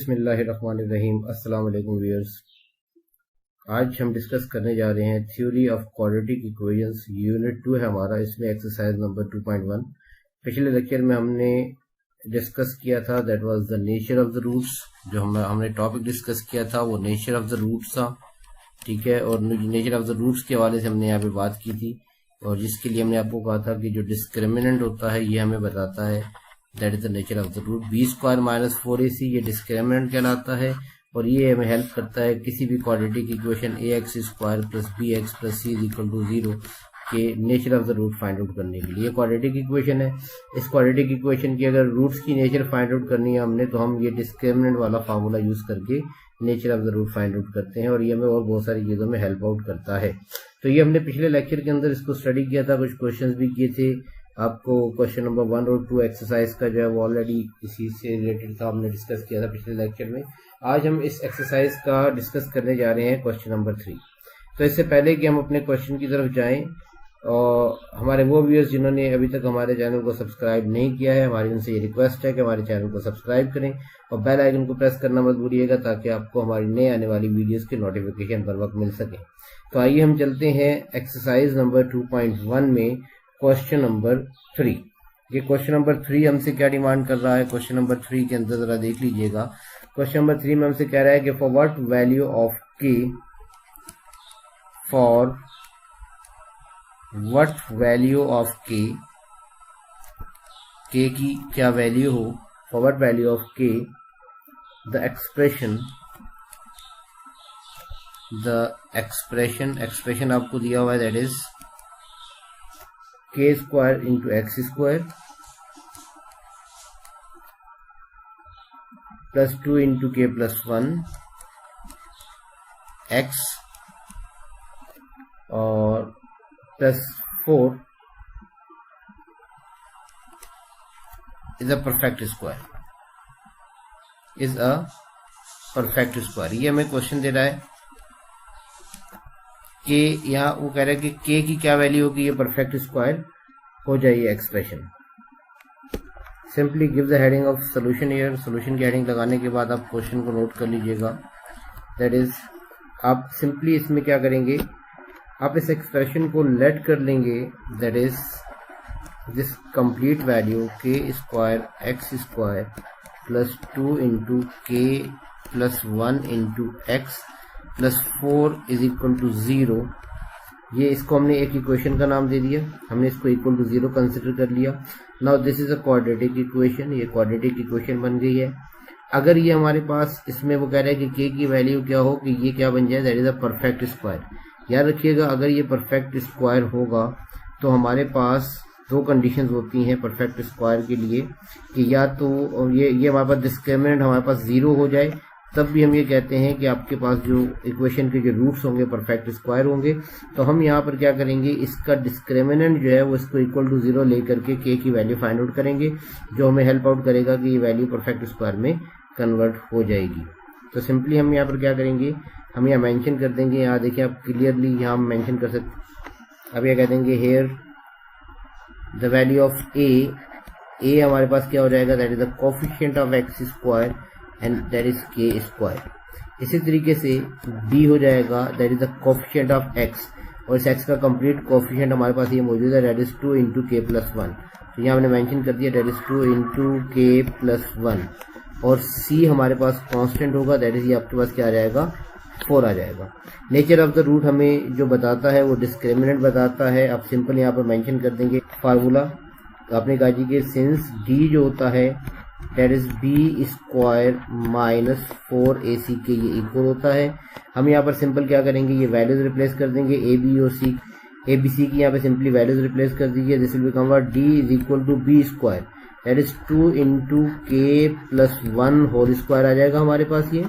बिस्मिल्लाहिर्रहमानिर्रहीम। अस्सलाम वालेकुम व्यूअर्स। आज हम डिस्कस करने जा रहे हैं theory of quadratic equations, unit 2 है हमारा। इसमें एक्सरसाइज नंबर 2.1। पिछले लेक्चर में हमने डिस्कस किया था that was the nature of the roots. जो हमने टॉपिक डिस्कस किया था वो नेचर ऑफ द रूट्स था, ठीक है। और नेचर ऑफ द रूट्स के हवाले से हमने यहाँ पे बात की थी, और जिसके लिए हमने आपको कहा था कि जो डिस्क्रिमिनेंट होता है ये हमें बताता है that is the nature of the root. B square minus 4ac ये डिस्क्रिमिनेंट कहलाता है, और ये हमें हेल्प करता है किसी भी quadratic equation ax square plus bx plus c is equal to 0 के nature of the root find out करने के लिए। क्वाड्रेटिक इक्वेशन है, इस क्वाड्रेटिक इक्वेशन की अगर रूट्स की नेचर फाइंड आउट करनी है हमने, तो हम ये डिस्क्रिमिनेंट वाला फार्मूला यूज करके nature of the root find out करते हैं, और ये हमें और बहुत सारी चीजों में हेल्प आउट करता है। तो ये हमने पिछले लेक्चर के अंदर इसको स्टडी किया था, कुछ क्वेश्चंस भी किए थे। आपको क्वेश्चन नंबर 1 और 2 एक्सरसाइज का जो है वो ऑलरेडी इसी से रिलेटेड था, हमने डिस्कस किया था पिछले लेक्चर में। आज हम इस एक्सरसाइज का डिस्कस करने जा रहे हैं क्वेश्चन नंबर 3। तो इससे पहले कि हम अपने क्वेश्चन की तरफ जाएं, और हमारे वो व्यूअर्स जिन्होंने अभी तक हमारे चैनल को सब्सक्राइब नहीं किया है, हमारी उनसे ये रिक्वेस्ट है कि हमारे चैनल को सब्सक्राइब करें और बेल आइकन को प्रेस करना मत भूलिएगा, ताकि आपको हमारी नए आने वाली वीडियोस की नोटिफिकेशन पर वक्त मिल सके। तो आइए हम चलते हैं एक्सरसाइज नंबर 2.1 में क्वेश्चन नंबर 3। ये क्वेश्चन नंबर 3 हमसे क्या डिमांड कर रहा है। क्वेश्चन नंबर 3 के अंदर जरा देख लीजिएगा। क्वेश्चन नंबर 3 में हमसे कह रहा है कि for what value of k, for what value of k की क्या वैल्यू हो, for what value of k the expression आपको दिया हुआ है that is k square into x square plus 2 into के प्लस 1 x और plus 4 is a perfect square. ये हमें क्वेश्चन दे रहा है कि यहाँ वो कह रहा है कि k की क्या वैल्यू होगी, ये परफेक्ट स्क्वायर हो जाए expression. Simply give the heading of solution here. Solution की हेडिंग लगाने के बाद आप क्वेश्चन को नोट कर लीजिएगा। दैट इज आप सिंपली इसमें क्या करेंगे, आप इस एक्सप्रेशन को लेट कर लेंगे that is this complete value k square x square plus 2 into के plus 1 into x plus 4 is equal to 0। ये इसको हमने एक इक्वेशन का नाम दे दिया, हमने इसको इक्वल टू 0 कंसिडर कर लिया। Now this is a quadratic equation, ये क्वाड्रेटिक इक्वेशन बन गई है। अगर ये हमारे पास इसमें वो कह रहा है कि k की वैल्यू क्या हो, कि ये क्या बन जाए, that is a perfect square. याद रखिएगा, अगर ये परफेक्ट स्क्वायर होगा तो हमारे पास दो कंडीशंस होती हैं परफेक्ट स्क्वायर के लिए, कि या तो ये हमारे पास डिस्क्रिमिनेंट हमारे पास 0 हो जाए, तब भी हम ये कहते हैं कि आपके पास जो इक्वेशन के जो रूट्स होंगे परफेक्ट स्क्वायर होंगे। तो हम यहाँ पर क्या करेंगे, इसका डिस्क्रिमिनेंट जो है वो इसको इक्वल टू 0 लेकर के k की वैल्यू फाइंड आउट करेंगे, जो हमें हेल्प आउट करेगा कि ये वैल्यू परफेक्ट स्क्वायर में कन्वर्ट हो जाएगी। तो सिंपली हम यहाँ पर क्या करेंगे, हम यहाँ मेंशन कर देंगे, यहाँ देखिए आप क्लियरली यहाँ हम मेंशन कर सकते। अब यह कह देंगे here the value of a हमारे पास क्या हो जाएगा, that is the coefficient of x square and that is k square. इसी तरीके से b हो जाएगा that is the coefficient of x, और इस x का कंप्लीट कोफिशिएंट हमारे पास ये मौजूद है दैट इज 2 इंटू के प्लस 1। तो यहाँ हमने मेंशन कर दिया दैट इज 2 इंटू के प्लस 1, और c हमारे पास कांस्टेंट होगा दैट इज ये आपके पास क्या आ जाएगा, 4 आ जाएगा। नेचर ऑफ द रूट हमें जो बताता है वो डिस्क्रिमिनेंट बताता है। आप सिंपल यहाँ पर मेंशन कर देंगे फार्मूला, आपने कहा जी कि सिंस d जो होता है that is b square minus 4ac के ये इक्वल होता है। हम यहाँ पर सिंपल क्या करेंगे, ये वैल्यूज रिप्लेस कर देंगे ab और c, abc की यहाँ पे सिंपली वैल्यूज रिप्लेस कर दीजिए। This will become d is equal to b square that is 2 into के प्लस 1 होल स्क्वायर आ जाएगा हमारे पास। ये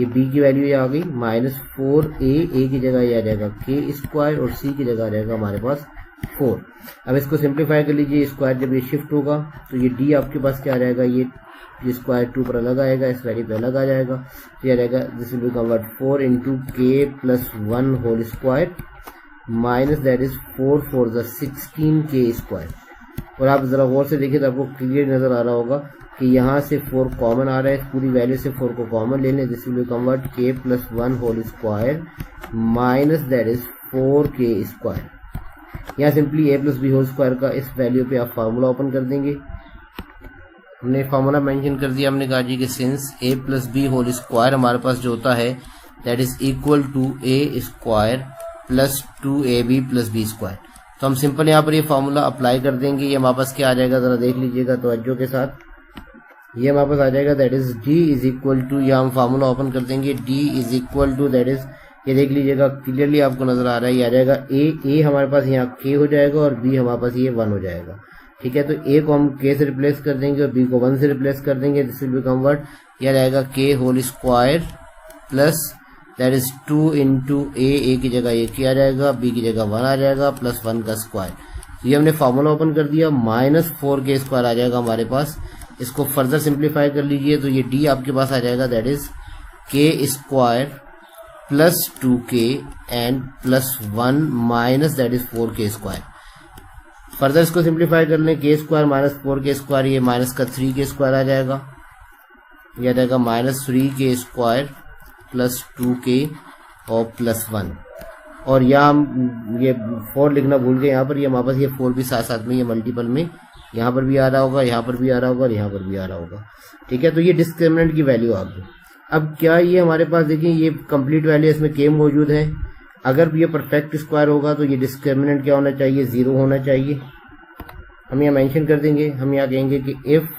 b की वैल्यू ये आ गई माइनस 4a की जगह ये आ जाएगा k स्क्वायर, और c की जगह आ जाएगा हमारे पास 4। अब इसको सिंप्लीफाई कर लीजिए, स्क्वायर जब ये शिफ्ट होगा तो ये d आपके पास क्या आ जाएगा, ये स्क्वायर 2 पर अलग आएगा, इस वैल्यू पे अलग आ जाएगा। तो ये आ जाएगा दिस विल बिकम 4 इंटू के plus 1 whole square minus that is 4 4 16 के स्क्वायर। और आप जरा गौर से देखिए तो आपको क्लियर नजर आ रहा होगा कि यहाँ से 4 कॉमन आ रहा है, पूरी वैल्यू से 4 को कॉमन ले लें, this will be convert k plus 1 whole square minus that is 4k square. यहाँ simply a plus B whole square का इस वैल्यू पे आप फार्मूला ओपन कर देंगे। हमने फार्मूला मेंशन कर दिया, हमने कहा जी कि since a plus B whole square हमारे पास जो होता है that is equal to a square plus 2ab plus B square, तो हम सिंपल यहाँ पर ये फार्मूला अप्लाई कर देंगे। ये हमारे पास क्या आ जाएगा, जरा देख लीजिएगा तवज्जो के साथ। ये हमारे पास आ जाएगा that is d is equal to, यहाँ हम फार्मूला ओपन कर देंगे, d is equal to that is, ये देख लीजिएगा क्लियरली आपको नजर आ रहा है, ये आ जाएगा a हमारे पास यहाँ k हो जाएगा और b हमारे पास ये 1 हो जाएगा। ठीक है, तो a को हम k से रिप्लेस कर देंगे और b को 1 से रिप्लेस कर देंगे, दिस विल बी कन्वर्ट, यह रहेगा k whole square plus that is 2 into a की जगह ये k आ जाएगा, b की जगह 1 आ जाएगा प्लस 1 का स्क्वायर। तो ये हमने फार्मूला ओपन कर दिया, माइनस 4k स्क्वायर आ जाएगा हमारे पास। इसको फर्दर सिंप्लीफाई कर लीजिए तो ये d आपके पास आ जाएगा that is k square plus 2k and plus 1 minus that is 4k square. Further इसको सिंप्लीफाई कर लें, k square minus 4k square, ये माइनस का 3k स्क्वायर आ जाएगा, यह आ जाएगा minus 3k square plus 2k और प्लस 1। और यहाँ हम ये 4 लिखना भूल गए यहाँ पर, ये हमारे पास ये 4 भी साथ साथ में ये मल्टीपल में यहाँ पर भी आ रहा होगा, यहाँ पर भी आ रहा होगा और यहाँ पर भी आ रहा होगा। ठीक है, तो ये डिस्क्रिमिनेंट की वैल्यू आ गई। अब क्या ये हमारे पास देखिए ये कंप्लीट वैल्यू इसमें k मौजूद है, अगर ये परफेक्ट स्क्वायर होगा तो ये डिस्क्रिमिनेंट क्या होना चाहिए, 0 होना चाहिए। हम यहाँ मेंशन कर देंगे, हम यहाँ कहेंगे कि if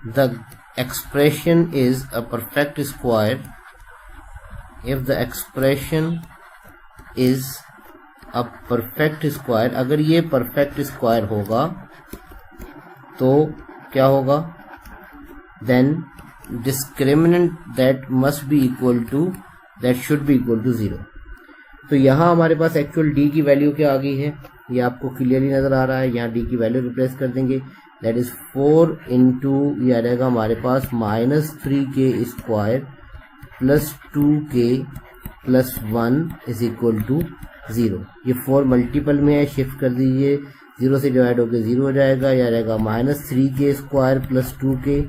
the expression is a perfect square, if the expression is a perfect square, अगर ये परफेक्ट स्क्वायर होगा तो क्या होगा, then discriminant that must be equal to, that should be equal to 0। तो यहाँ हमारे पास एक्चुअल d की वैल्यू क्या आ गई है, ये आपको क्लियरली नजर आ रहा है। यहाँ d की वैल्यू रिप्लेस कर देंगे, दैट इज 4 इंटू, ये आ जाएगा हमारे पास minus 3k square plus 2k plus 1 is equal to 0। ये 4 मल्टीपल में है, शिफ्ट कर दीजिए, 0 से डिवाइड होकर 0 हो जाएगा, यह रहेगा minus 3k square plus 2k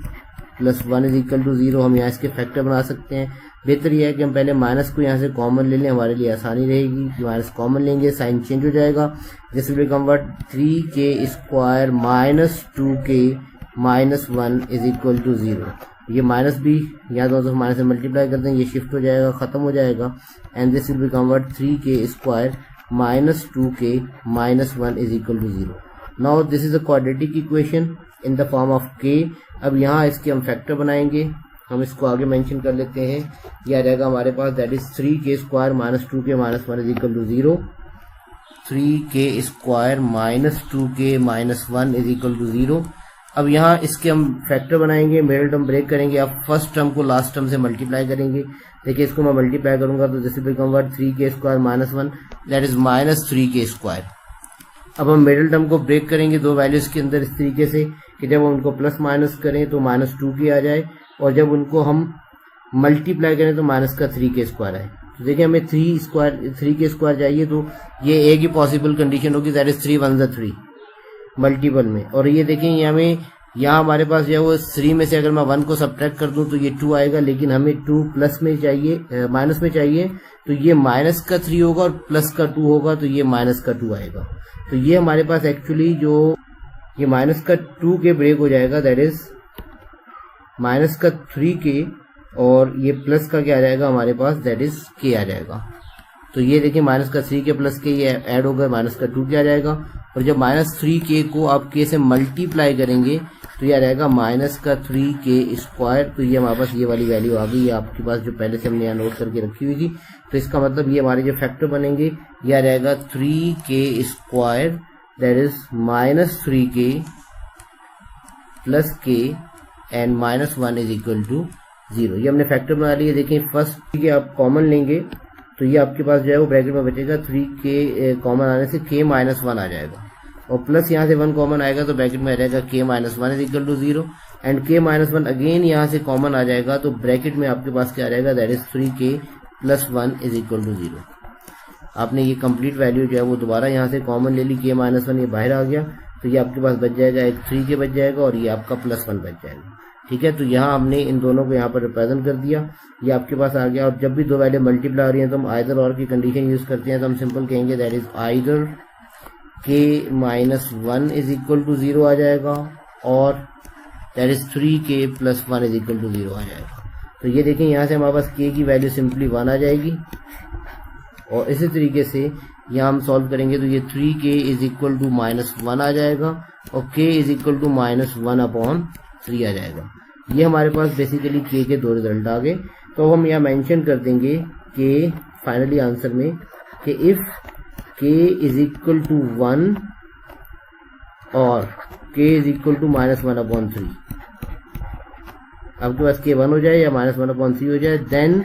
plus 1 is equal to 0। हम यहाँ इसके फैक्टर बना सकते हैं। बेहतर यह है कि हम पहले माइनस को यहाँ से कॉमन ले लें, हमारे लिए आसानी रहेगी कि माइनस कॉमन लेंगे, साइन चेंज हो जाएगा, this will convert 3k square minus 2k minus 1 is equal to 0। ये माइनस भी यहाँ दोनों माइनस से मल्टीप्लाई कर देंगे, ये शिफ्ट हो जाएगा, खत्म हो जाएगा, and this will be convert 3k square minus 2k minus 1 is equal to 0। Now this is a quadratic equation in the form of k। अब यहाँ इसके हम फैक्टर बनाएंगे, हम इसको आगे मेंशन कर लेते हैं। यह आ जाएगा हमारे पास that is 3k square minus 2k minus 1 is equal to 0, 3k square minus 2k minus 1 is equal to 0। अब यहाँ इसके हम फैक्टर बनाएंगे, मिडिल टर्म ब्रेक करेंगे, अब फर्स्ट टर्म को लास्ट टर्म से मल्टीप्लाई करेंगे। देखिए इसको मैं मल्टीप्लाई करूंगा तो this will convert 3k square minus 1 that is minus 3k square. अब हम मिडिल टर्म को ब्रेक करेंगे दो वैल्यूज के अंदर इस तरीके से कि जब हम उनको प्लस माइनस करें तो माइनस 2k आ जाए, और जब उनको हम मल्टीप्लाई करें तो माइनस का 3k स्क्वायर आए। तो देखिए हमें 3k स्क्वायर चाहिए, तो ये एक ही पॉसिबल कंडीशन होगी, दैट इज 3 1 3 मल्टीपल में। और ये देखें ये हमें यहाँ हमारे पास जो है वो 3 में से अगर मैं 1 को सब्ट्रैक्ट कर दूं तो ये 2 आएगा, लेकिन हमें 2 प्लस में चाहिए, माइनस में चाहिए, तो ये माइनस का 3 होगा और प्लस का 2 होगा, तो ये माइनस का 2 आएगा। तो ये हमारे पास एक्चुअली जो ये माइनस का 2 के ब्रेक हो जाएगा, दैट इज माइनस का 3k, और ये प्लस का क्या आ जाएगा हमारे पास, दैट इज k आ जाएगा। तो ये देखिए माइनस का 3k प्लस के ये ऐड होगा, माइनस का 2k आ जाएगा, और जब माइनस 3k को आप k से मल्टीप्लाई करेंगे तो ये आ जाएगा माइनस का 3k स्क्वायर। तो ये हमारे पास ये वाली वैल्यू आ गई है आपके पास, जो पहले से हमने यहाँ नोट करके रखी हुई थी। तो इसका मतलब ये हमारे जो फैक्टर बनेंगे ये आ जाएगा 3k square that is minus 3k plus k and minus 1 is equal to 0। ये हमने फैक्टर बना लिया। देखिए फर्स्ट के आप कॉमन लेंगे तो ये आपके पास जो है वो ब्रैकेट में बचेगा, 3k कॉमन आने से k माइनस 1 आ जाएगा, और प्लस यहाँ से 1 कॉमन आएगा तो ब्रैकेट में आ जाएगा k minus 1 is equal to 0, and k minus 1 again यहाँ से कॉमन आ जाएगा, तो ब्रैकेट में आपके पास क्या आ जाएगा, that is 3k plus 1 is equal to 0। आपने ये कंप्लीट वैल्यू जो है वो दोबारा यहाँ से कॉमन ले ली, k माइनस 1 ये बाहर आ गया, तो ये आपके पास बच जाएगा, एक 3 के बच जाएगा और ये आपका +1 बच जाएगा। ठीक है, तो यहाँ हमने इन दोनों को यहाँ पर रिप्रेजेंट कर दिया, ये आपके पास आ गया। और जब भी दो वैल्यू मल्टीप्लाई हो रही है तो हम आइदर और की कंडीशन यूज करते हैं, तो हम सिंपल कहेंगे that is either k-1 is equal to 0 आ जाएगा और that is 3k+1 is equal to 0 आ जाएगा। तो ये देखें यहाँ से हमारे पास k की वैल्यू सिंपली 1 आ जाएगी और इसी तरीके से यहाँ हम सॉल्व करेंगे तो ये 3k इज इक्वल टू -1 आ जाएगा और k इज इक्वल टू -1/3 आ जाएगा। ये हमारे पास बेसिकली k के दो रिजल्ट आ गए। तो हम यहाँ मेंशन कर देंगे कि फाइनली आंसर में कि if k is equal to 1 और k इज इक्वल टू -1/3, आपके पास k 1 हो जाए या -1/3 हो जाए, then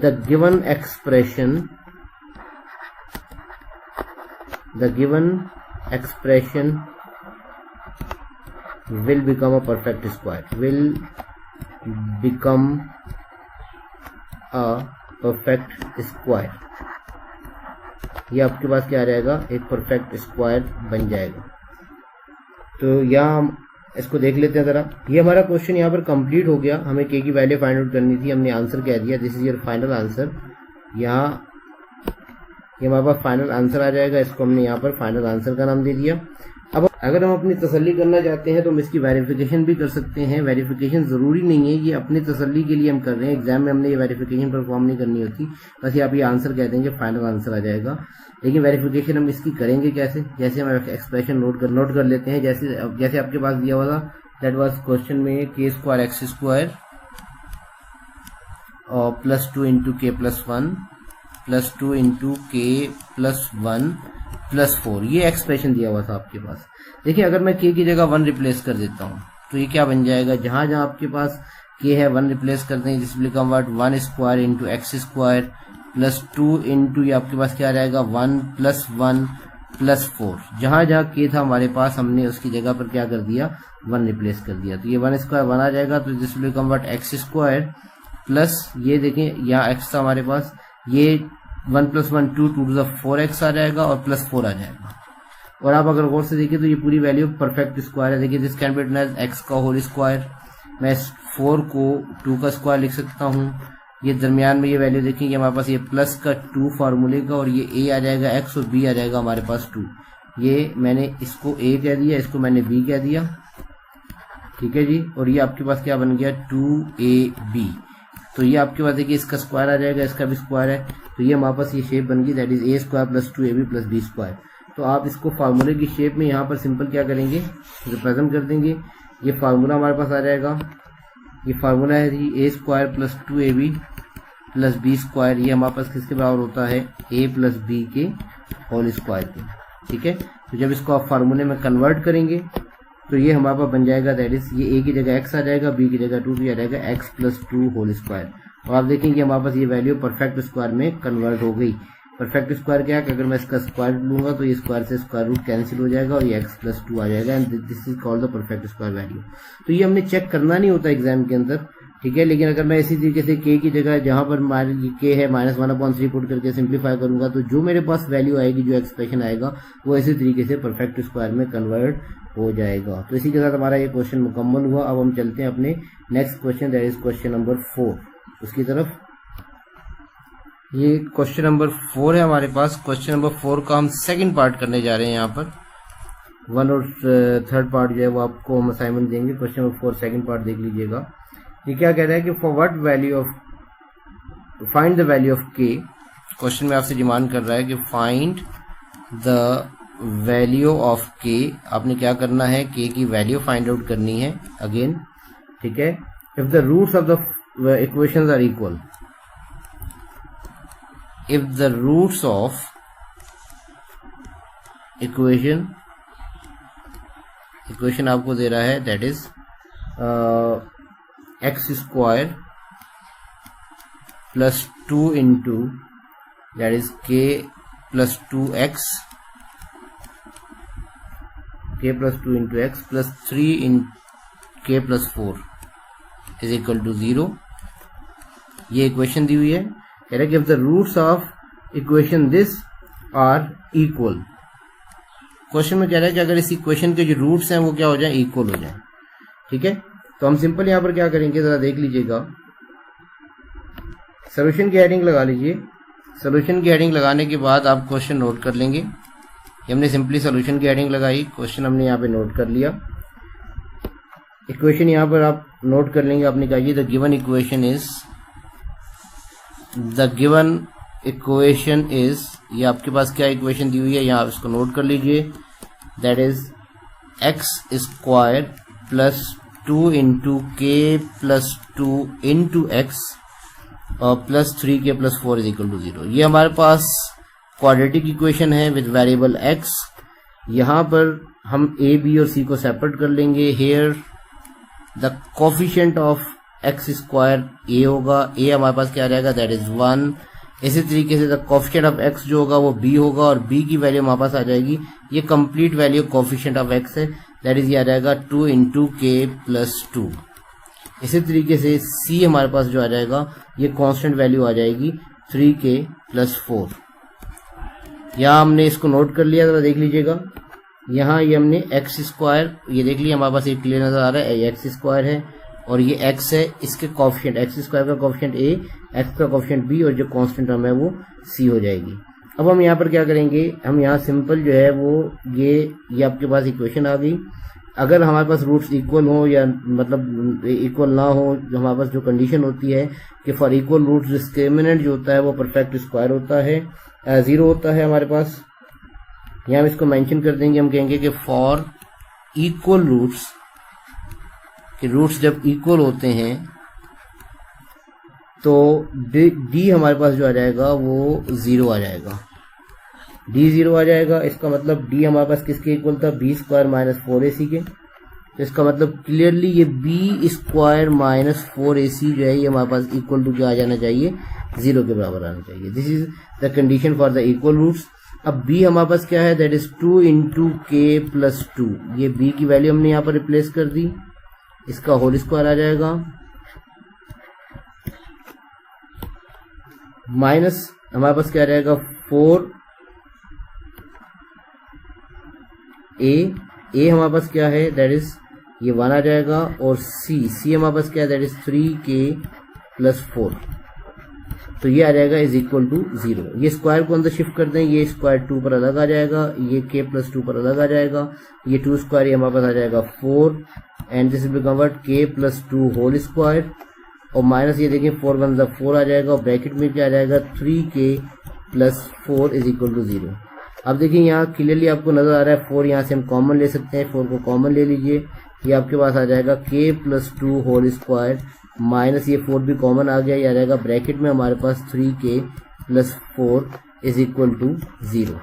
the given expression will become a perfect square, ये आपके पास क्या आ जाएगा, एक परफेक्ट स्क्वायर बन जाएगा। तो यहाँ हम इसको देख लेते हैं जरा। ये हमारा क्वेश्चन यहाँ पर कंप्लीट हो गया। हमें k की वैल्यू फाइंड आउट करनी थी, हमने आंसर कह दिया, this is your final answer. यहाँ ये हमारे पास फाइनल आंसर आ जाएगा, इसको हमने यहाँ पर फाइनल आंसर का नाम दे दिया। अब अगर हम अपनी तसल्ली करना चाहते हैं तो हम इसकी वेरिफिकेशन भी कर सकते हैं। वेरिफिकेशन जरूरी नहीं है, ये अपनी तसल्ली के लिए हम कर रहे हैं, एग्जाम में हमने ये वेरिफिकेशन परफॉर्म नहीं करनी होती। बस ये आप ये आंसर कह देंगे, फाइनल आंसर आ जाएगा। लेकिन वेरिफिकेशन हम इसकी करेंगे कैसे, जैसे हम एक्सप्रेशन नोट कर लेते हैं। जैसे आपके पास दिया हुआ था, दैट वाज क्वेश्चन में k² x² और +2 × k+1 +2 × k+1 +4, ये एक्सप्रेशन दिया हुआ था आपके पास। देखिए अगर मैं k की जगह 1 रिप्लेस कर देता हूँ तो ये क्या बन जाएगा, जहां जहां आपके पास k है 1 रिप्लेस करते हैं, दिस विल कन्वर्ट 1² × x² +2 × ये आपके पास क्या आ जाएगा 1 + 1 +4। जहां जहां k था हमारे पास हमने उसकी जगह पर क्या कर दिया, 1 रिप्लेस कर दिया। तो ये 1² 1 आ जाएगा, तो this will convert x² plus ये देखें यहाँ x था हमारे पास, ये 1 + 1 2 to the 4x आ जाएगा और +4 आ जाएगा। और आप अगर गौर से देखिए तो ये पूरी वैल्यू परफेक्ट स्क्वायर है। देखिए this can be written as x का होल स्क्वायर, मैं 4 को 2 का स्क्वायर लिख सकता हूँ। ये दरमियान में ये वैल्यू देखिए हमारे पास ये प्लस का 2 फार्मूले का, और ये a आ जाएगा x और b आ जाएगा हमारे पास 2। ये मैंने इसको a कह दिया, इसको मैंने b कह दिया, ठीक है जी। और ये आपके पास क्या बन गया 2ab। तो ये आपके पास देखिए इसका स्क्वायर आ जाएगा, इसका भी स्क्वायर है, तो ये हमारे पास ये शेप बन गई, that is a² + 2ab + b²। तो आप इसको फार्मूले की शेप में यहाँ पर सिंपल क्या करेंगे, रिप्रेजेंट कर देंगे। ये फार्मूला हमारे पास आ जाएगा, ये फार्मूला है a² + 2ab + b², ये हमारे पास किसके बराबर होता है, a + b के होल स्क्वायर के, ठीक है। तो जब इसको आप फार्मूले में कन्वर्ट करेंगे तो ये हमारे पास बन जाएगा, दैट इज ये a की जगह x आ जाएगा, b की जगह 2 भी आ जाएगा, x + 2 होल स्क्वायर। और आप देखेंगे हमारे पास ये वैल्यू परफेक्ट स्क्वायर में कन्वर्ट हो गई। परफेक्ट स्क्वायर क्या है कि अगर मैं इसका स्क्वायर लूंगा तो ये स्क्वायर से स्क्वायर रूट कैंसिल हो जाएगा और ये x + 2 आ जाएगा, and this is called the perfect square value. तो ये हमने चेक करना नहीं होता एग्जाम के अंदर, ठीक है। लेकिन अगर मैं इसी तरीके से k की जगह जहां पर k है -1/3 पुट करके सिंप्लीफाई करूंगा तो जो मेरे पास वैल्यू आएगी, जो एक्सप्रेशन आएगा, वो इसी तरीके से परफेक्ट स्क्वायर में कन्वर्ट हो जाएगा। तो इसी के साथ हमारा ये क्वेश्चन मुकम्मल हुआ। अब हम चलते हैं अपने next question, that is question number 4 उसकी तरफ। ये क्वेश्चन नंबर 4 है हमारे पास। क्वेश्चन नंबर 4 का हम सेकंड पार्ट करने जा रहे हैं। यहाँ पर 1 और 3rd पार्ट जो है वो आपको हम असाइनमेंट देंगे। क्वेश्चन नंबर 4 सेकंड पार्ट देख लीजिएगा। ये क्या कह रहा है कि for what value of, find the value of k। Question में आपसे डिमांड कर रहा है कि find the value of k। आपने क्या करना है, k की वैल्यू फाइंड आउट करनी है अगेन, ठीक है। If the roots of the equations are equal, if the roots of equation आपको दे रहा है, that is x² + 2 into that is k + 2x, k + 2 into x + 3 in k + 4 is equal to 0। ये equation दी हुई है। कह रहा है कि if the roots of equation this are equal, question में कह रहा है कि अगर इस इक्वेशन के जो रूट्स हैं वो क्या हो जाए, इक्वल हो जाए। ठीक है, तो हम सिंपल यहाँ पर क्या करेंगे, जरा देख लीजिएगा। सोल्यूशन की हेडिंग लगा लीजिए। सोल्यूशन की हेडिंग लगाने के बाद आप क्वेश्चन नोट कर लेंगे। हमने सिंपली सोल्यूशन की हेडिंग लगाई, क्वेश्चन हमने यहाँ पे नोट कर लिया। इक्वेशन यहाँ पर आप नोट कर लेंगे। आपने कहा द गिवन इक्वेशन इज, ये आपके पास क्या इक्वेशन दी हुई है, यहाँ आप इसको नोट कर लीजिए। That is x square plus 2 into के प्लस 2 इंटू एक्स और plus 3k plus 4 is equal to 0। ये हमारे पास क्वाड्रेटिक इक्वेशन है विद वेरिएबल x। यहाँ पर हम a, b और c को सेपरेट कर लेंगे। Here the coefficient of x square a होगा, a हमारे पास क्या रहेगा, दैट इज 1। इसी तरीके से द कोफिशिएंट ऑफ x जो होगा वो b होगा और b की वैल्यू हमारे पास आ जाएगी, ये complete value coefficient of x है, दैट इज ये आ जाएगा 2 इंटू के प्लस 2। इसी तरीके से c हमारे पास जो आ जाएगा ये कांस्टेंट वैल्यू आ जाएगी 3k प्लस 4। यहाँ हमने इसको नोट कर लिया, जरा देख लीजिएगा। यहाँ ये हमने एक्स स्क्वायर, ये देख लिया हमारे पास, एक क्लियर नजर आ रहा है, एक्स स्क्वायर है और ये x है, इसके कोफिशिएंट एक्स स्क्वायर का कोफिशिएंट a, x का कोफिशिएंट b और जो कांस्टेंट टर्म है वो c हो जाएगी। अब हम यहाँ पर क्या करेंगे, हम यहाँ सिंपल जो है वो ये आपके पास इक्वेशन आ गई। अगर हमारे पास रूट्स इक्वल हो या मतलब इक्वल ना हो, जो हमारे पास जो कंडीशन होती है कि फॉर इक्वल रूट्स डिस्क्रिमिनेंट जो होता है वो परफेक्ट स्क्वायर होता है, 0 होता है हमारे पास। यहाँ हम इसको मेंशन कर देंगे, हम कहेंगे कि फॉर इक्वल रूट्स, कि रूट्स जब इक्वल होते हैं तो डी हमारे पास जो आ जाएगा वो 0 आ जाएगा, डी 0 आ जाएगा। इसका मतलब डी हमारे पास किसके इक्वल था, बी स्क्वायर माइनस 4ac के। तो इसका मतलब क्लियरली ये बी स्क्वायर माइनस 4ac जो है ये हमारे पास इक्वल टू क्या आ जाना चाहिए, 0 के बराबर आना चाहिए। This is the condition for the equal roots. अब b हमारे पास क्या है, दैट इज 2 इंटू के प्लस 2। ये b की वैल्यू हमने यहाँ पर रिप्लेस कर दी, इसका होल स्क्वायर आ जाएगा, माइनस हमारे पास क्या रहेगा 4a हमारे पास क्या है, दैट इज ये 1 आ जाएगा और c हमारे पास क्या है, दैट इज 3k प्लस 4। तो ये आ जाएगा इज इक्वल टू 0। ये स्क्वायर को अंदर शिफ्ट कर दें, ये स्क्वायर 2 पर अलग आ जाएगा, ये k प्लस 2 पर अलग आ जाएगा, ये 2 स्क्वायर ये हमारे पास आ जाएगा 4 and this will convert k plus 2 whole square और माइनस ये देखिए 4 1 4 आ जाएगा और ब्रैकेट में क्या आ जाएगा 3k plus 4 is equal to 0। अब देखिए यहाँ क्लियरली आपको नजर आ रहा है 4 यहाँ से हम कॉमन ले सकते हैं, 4 को कॉमन ले लीजिए, ये आपके पास आ जाएगा k plus 2 whole square minus ये 4 भी कॉमन आ गया, ये आ जाएगा ब्रैकेट में हमारे पास 3k plus 4 is equal to 0।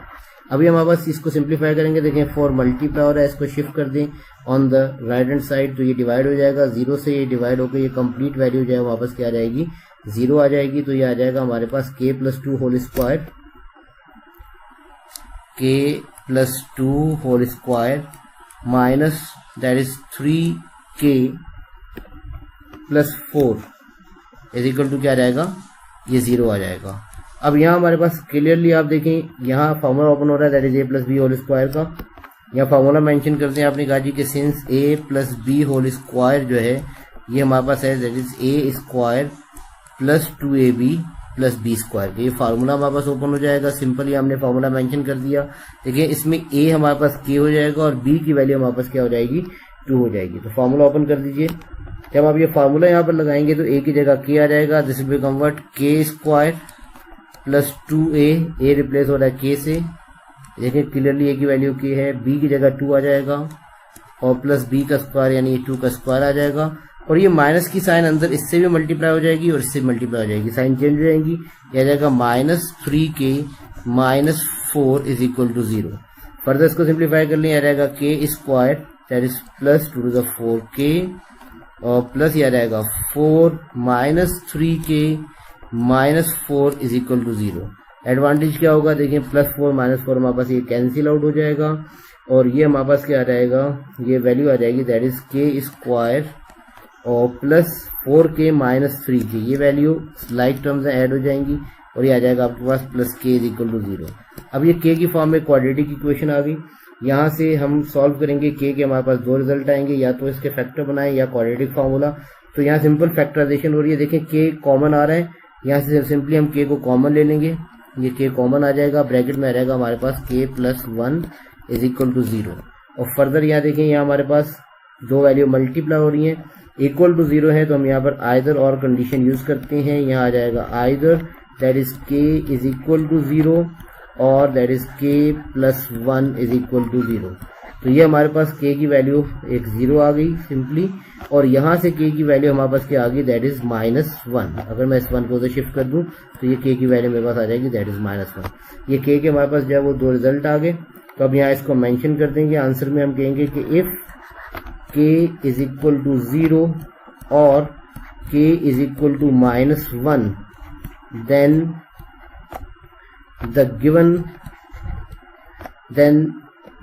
अभी हमारे पास इसको सिंप्लीफाई करेंगे, देखें 4 मल्टीप्लाई हो रहा है, इसको शिफ्ट कर दें on the right hand side तो ये डिवाइड हो जाएगा, 0 से ये डिवाइड होकर ये कंप्लीट वैल्यू जो है वापस क्या आ जाएगी, 0 आ जाएगी। तो ये आ जाएगा हमारे पास k plus 2 whole square, k plus 2 whole square minus that is 3k plus 4 is equal to क्या आ जाएगा, ये 0 आ जाएगा। अब यहाँ हमारे पास क्लियरली आप देखें यहाँ फार्मूला ओपन हो रहा है, that is a plus B whole square का। यहाँ फार्मूला मेंशन करते हैं, आपने कहा जी कि since a plus B whole square जो है ये हमारे पास है, that is a square plus 2ab plus B square. ये फार्मूला हमारे पास ओपन हो जाएगा, सिंपली हमने फार्मूला मेंशन कर दिया। देखिए इसमें a हमारे पास k हो जाएगा और b की वैल्यू हमारे पास क्या हो जाएगी, 2 हो जाएगी। तो फार्मूला ओपन कर दीजिए। जब आप ये फार्मूला यहाँ पर लगाएंगे तो a की जगह k आ जाएगा, this will convert k square plus 2a replace हो रहा है k से, देखिए क्लियरली a की वैल्यू k है, b की जगह 2 आ जाएगा और प्लस b का स्क्वायर यानी 2 का स्क्वायर आ जाएगा और ये माइनस की साइन अंदर इससे भी मल्टीप्लाई हो जाएगी और इससे मल्टीप्लाई हो जाएगी, साइन चेंज हो जाएंगी, यह आ जाएगा minus 3k minus 4 is equal to 0। Further इसको सिंप्लीफाई कर लें, आ जाएगा k square that is plus 2 to the 4k और प्लस ये आ जाएगा 4 minus 3k minus 4 is equal to 0। Advantage क्या होगा, देखिए प्लस 4 माइनस 4 हमारे पास ये कैंसिल आउट हो जाएगा और ये हमारे पास क्या आ जाएगा, ये वैल्यू आ जाएगी दैट इज k स्क्वायर और प्लस 4k माइनस 3k, ये वैल्यू लाइक टर्म्स में ऐड हो जाएंगी और ये आ जाएगा आपके पास plus k is equal to 0। अब ये k की फॉर्म में क्वाड्रेटिक इक्वेशन आ गई। यहाँ से हम सॉल्व करेंगे के हमारे पास दो रिजल्ट आएंगे, या तो इसके फैक्टर बनाएं या क्वाड्रेटिक फार्मूला। तो यहाँ सिंपल फैक्टराइजेशन हो रही है, देखें के कॉमन आ रहा है, यहाँ से सिंपली हम के को कॉमन ले लेंगे, ये के कॉमन आ जाएगा, ब्रैकेट में रहेगा हमारे पास के प्लस 1 इज इक्वल टू 0। और फर्दर यहाँ देखें, यहाँ हमारे पास दो वैल्यू मल्टीप्लाई हो रही हैं, इक्वल टू 0 है, तो हम यहाँ पर आइदर और कंडीशन यूज करते हैं। यहाँ आ जाएगा आइदर दैट इज के इज इक्वल टू 0 और दैट इज के प्लस 1 इज इक्वल टू 0। तो ये हमारे पास के की वैल्यू एक 0 आ गई सिंपली, और यहाँ से के की वैल्यू हमारे पास क्या आ गई, दैट इज -1। अगर मैं इस 1 को उधर शिफ्ट कर दूं तो ये के की वैल्यू मेरे पास आ जाएगी, दैट इज -1। ये के हमारे पास जो है वो दो रिजल्ट आ गए। तो अब यहाँ इसको मेंशन कर देंगे, आंसर में हम कहेंगे कि इफ के इज इक्वल टू 0 और k is equal to -1 then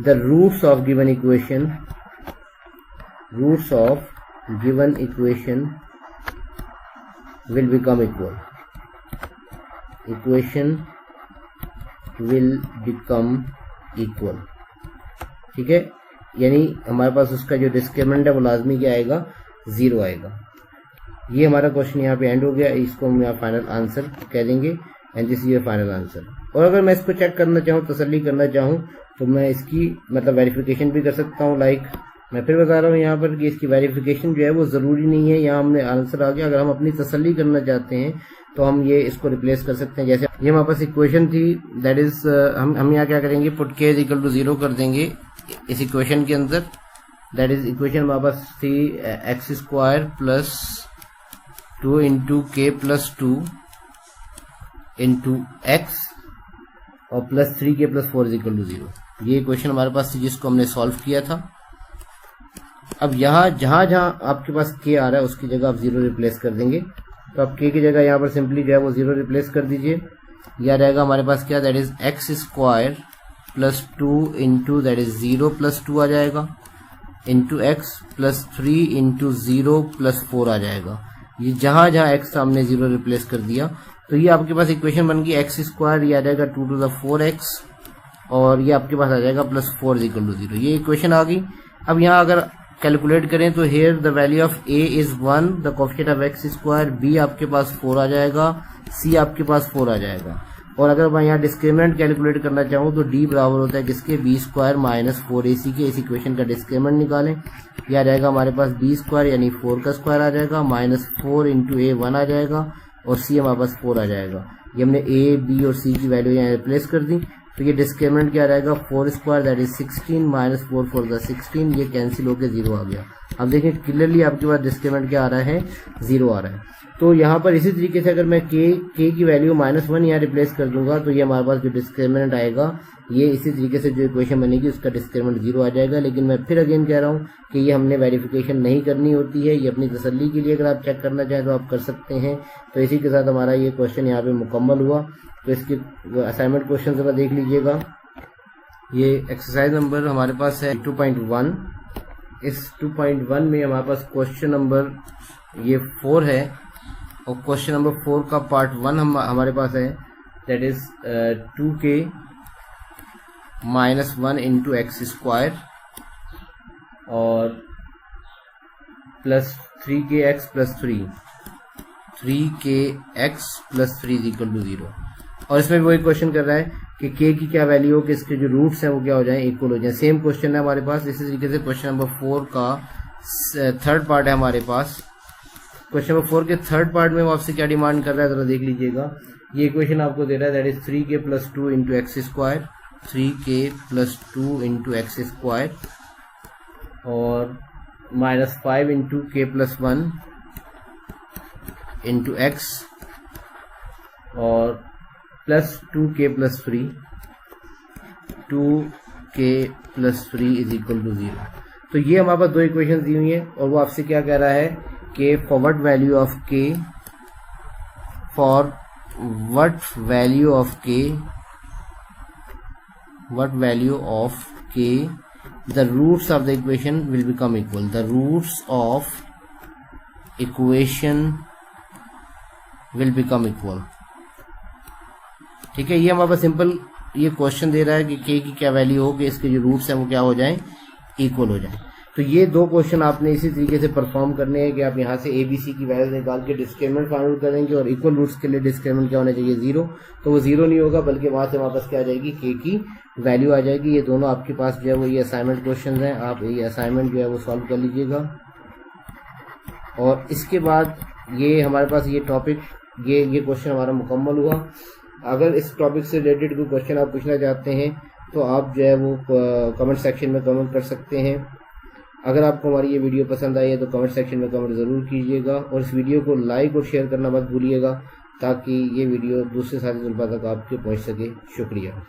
the roots of given equation will become equal, ठीक है। यानी हमारे पास उसका जो डिस्क्रिमिनेंट है वो लाजमी क्या आएगा, 0 आएगा। ये हमारा क्वेश्चन यहाँ पे एंड हो गया, इसको हम यहाँ फाइनल आंसर कह देंगे, and this is your final answer. और अगर मैं इसको चेक करना चाहूँ, तसल्ली करना चाहूँ, तो मैं इसकी मतलब वेरिफिकेशन भी कर सकता हूँ। लाइक मैं फिर बता रहा हूँ यहाँ पर कि इसकी वेरिफिकेशन जो है वो ज़रूरी नहीं है, यहाँ हमने आंसर आ गया। अगर हम अपनी तसल्ली करना चाहते हैं तो हम ये इसको रिप्लेस कर सकते हैं। जैसे ये हमारे पास इक्वेशन थी, दैट इज हम यहाँ क्या करेंगे, पुट के इज इक्वल टू 0 कर देंगे इस इक्वेशन के अंदर। दैट इज इक्वेशन हमारे पास थी x² प्लस 2 इंटू के प्लस 2 इंटू एक्स और plus 3k plus 4 is equal to 0। ये इक्वेशन हमारे पास थी जिसको हमने सॉल्व किया था। अब यहाँ जहाँ आपके पास k आ रहा है उसकी जगह आप 0 रिप्लेस कर देंगे। तो आप k की जगह यहाँ पर सिंपली जो है वो 0 रिप्लेस कर दीजिए। यह रहेगा हमारे पास क्या, that is x² plus 2 into that is 0 plus 2 आ जाएगा, into x plus 3 into 0 plus 4 आ जाएगा। ये जहां x सामने 0 रिप्लेस कर दिया तो ये आपके पास इक्वेशन बन गई x², ये आ जाएगा 2 to the 4x और ये आपके पास आ जाएगा प्लस 4 इज इक्वल टू 0। ये इक्वेशन आ गई। अब यहाँ अगर कैलकुलेट करें तो here the value of a is 1, the coefficient of x², b आपके पास 4 आ जाएगा, c आपके पास 4 आ जाएगा। और अगर मैं यहाँ डिस्क्रिमिनेंट कैलकुलेट करना चाहूँ तो d बराबर होता है किसके, b² माइनस 4ac के। इस इक्वेशन का डिस्क्रिमिनेंट निकालें, यह आ जाएगा हमारे पास b² यानी 4 का स्क्वायर आ जाएगा, माइनस 4 इंटू a 1 आ जाएगा और c हमारे पास 4 आ जाएगा। ये हमने a, b और c की वैल्यू यहाँ रिप्लेस कर दी। तो ये डिस्क्रिमिनेंट क्या रहेगा, 4² दैट इज 16 माइनस 4 4 द 16, ये कैंसिल होकर 0 आ गया। अब देखें क्लियरली आपके पास डिस्क्रिमिनेंट क्या आ रहा है, 0 आ रहा है। तो यहाँ पर इसी तरीके से अगर मैं k की वैल्यू -1 यहाँ रिप्लेस कर दूंगा तो ये हमारे पास जो डिस्क्रिमिनेंट आएगा ये इसी तरीके से जो इक्वेशन बनेगी उसका डिस्क्रिमिनेंट 0 आ जाएगा। लेकिन मैं फिर अगेन कह रहा हूँ कि ये हमने वेरिफिकेशन नहीं करनी होती है, ये अपनी तसल्ली के लिए अगर आप चेक करना चाहें तो आप कर सकते हैं। तो इसी के साथ हमारा ये क्वेश्चन यहाँ पे मुकम्मल हुआ। तो इसके असाइनमेंट क्वेश्चन जरा देख लीजिएगा। ये एक्सरसाइज नंबर हमारे पास है 2.1। इस 2.1 में हमारे पास क्वेश्चन नंबर ये 4 है और क्वेश्चन नंबर 4 का पार्ट 1 हमारे पास है, that is 2k minus 1 into x² और plus 3kx plus 3kx plus 3 is equal to 0। और इसमें भी वही क्वेश्चन कर रहा है कि k की क्या वैल्यू हो कि इसके जो रूट्स हैं वो क्या हो जाएं, इक्वल हो जाएं। सेम क्वेश्चन है हमारे पास। इसी तरीके से क्वेश्चन नंबर 4 का थर्ड पार्ट है हमारे पास। क्वेश्चन नंबर 4 के थर्ड पार्ट में वो आपसे क्या डिमांड कर रहा है जरा देख लीजिएगा। ये इक्वेशन आपको दे रहा है, that is 3k plus 2 into x², 3k plus 2 into x² और minus 5 into k plus 1 into x और plus 2k plus 3, 2k plus 3 is equal to 0। तो ये हमारे पास दो इक्वेशन दी हुई है और वो आपसे क्या कह रहा है कि for what value of k, for what value of k, what value of k the roots of the equation will become equal, the roots of equation will become equal। ठीक है, ये हमारे पास सिंपल ये क्वेश्चन दे रहा है कि के की क्या वैल्यू हो कि इसके जो रूट्स हैं वो क्या हो जाएं, इक्वल हो जाएं। तो ये दो क्वेश्चन आपने इसी तरीके से परफॉर्म करने हैं कि आप यहाँ से ABC की वैल्यू निकाल के डिस्क्रिमिनेंट फाइंड आउट करेंगे और इक्वल रूट्स के लिए डिस्क्रिमिनेंट क्या होना चाहिए, 0। तो वो 0 नहीं होगा बल्कि वहां से वापस क्या आ जाएगी, के की वैल्यू आ जाएगी। ये दोनों आपके पास जो है वो ये असाइनमेंट क्वेश्चन हैं, आप ये असाइनमेंट जो है वो सॉल्व कर लीजिएगा। और इसके बाद ये हमारे पास ये टॉपिक ये क्वेश्चन हमारा मुकम्मल हुआ। अगर इस टॉपिक से रिलेटेड कोई क्वेश्चन आप पूछना चाहते हैं तो आप जो है वो कमेंट सेक्शन में कमेंट कर सकते हैं। अगर आपको हमारी ये वीडियो पसंद आई है तो कमेंट सेक्शन में कमेंट ज़रूर कीजिएगा और इस वीडियो को लाइक और शेयर करना मत भूलिएगा ताकि ये वीडियो दूसरे साथी तलबा तक आपके पहुंच सके। शुक्रिया।